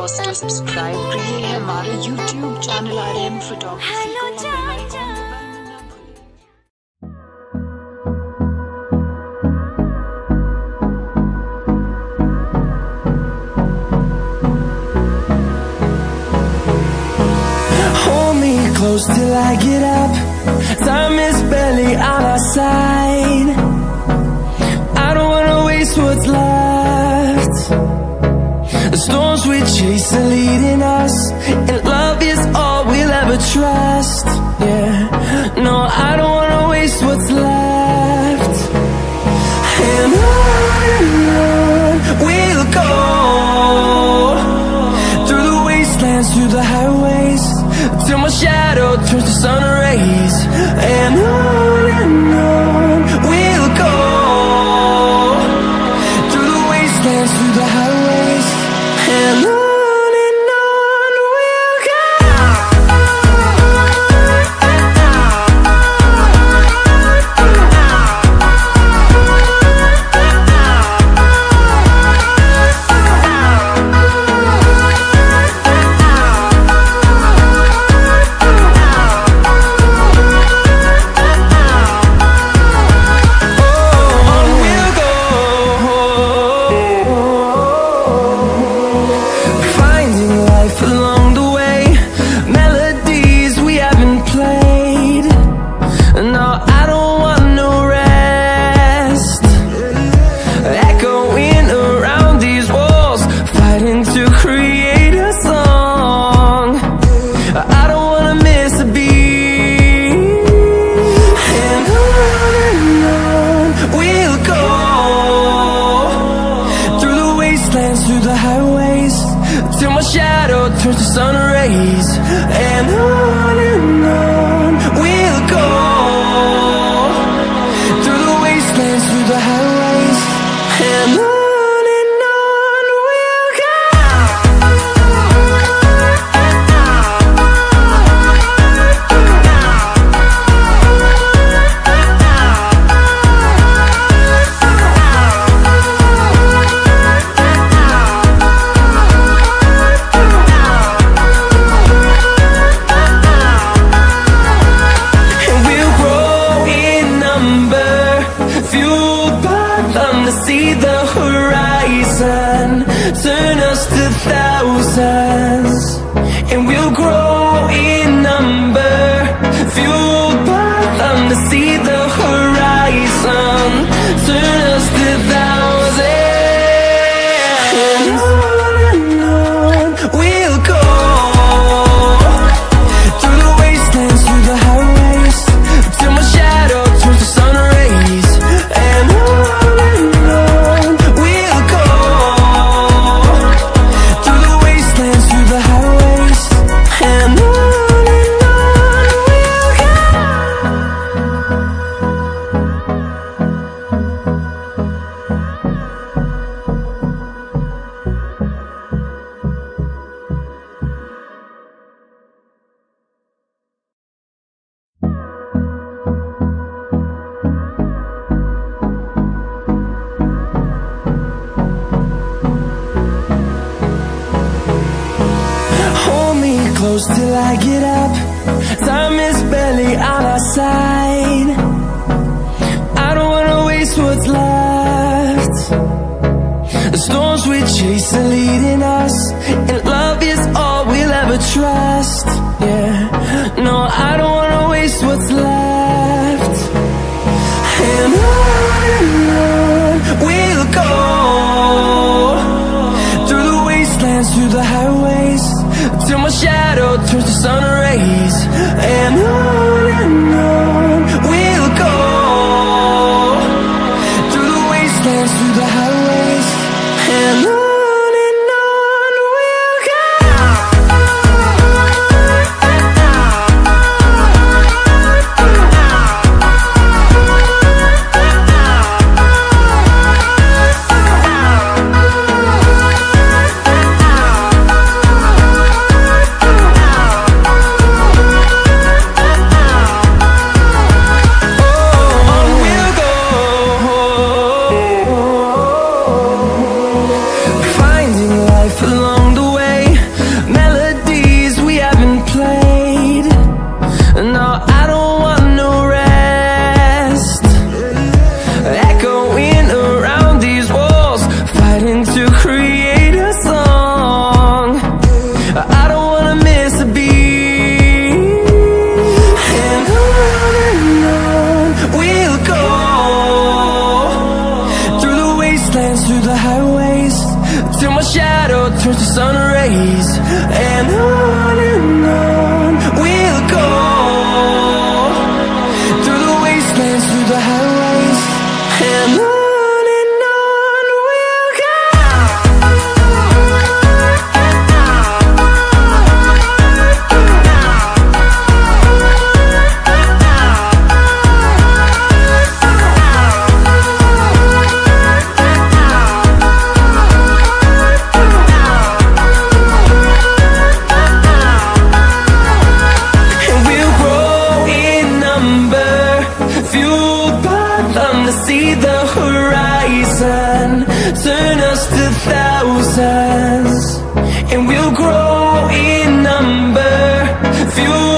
दोस्तों सब्सक्राइब करिए हमारे YouTube चैनल RM फोटोग्राफी को। Hold me close till I get up. Time is barely on our side. I don't wanna waste what's left. The storms we chase are leading us, and love is all we'll ever trust. Yeah, no, I don't wanna waste what's left. And on we'll go, through the wastelands, through the highways, till my shadow turns to sun rays. And on we'll go, through the wastelands, through the highways, and on we'll go. Through the highways, till my shadow turns to sun rays. And on we'll go, through the wastelands, through the highways, and on we'll go. See the horizon, turn us to thousands, and we'll grow in number, fueled by them to see the horizon, turn us to thousands. And on we'll go, through the wastelands, through the highways, till my shadow turns to sun rays. And close till I get up. Time is barely on our side. I don't wanna waste what's left. The storms we chase are leading us, and love is all we'll ever trust. Yeah, no, I don't wanna waste what's left. And on we'll go, through the wastelands, through the highways, till my shadow turns to sun rays. And on we'll go, through the wastelands, through the highways, and on we'll go. wastelands, through the highways, till my shadow turns to sun rays. And on we'll go, through the wastelands, through the highways, and on we'll go. See the horizon, turn us to thousands, and we'll grow in number, fuel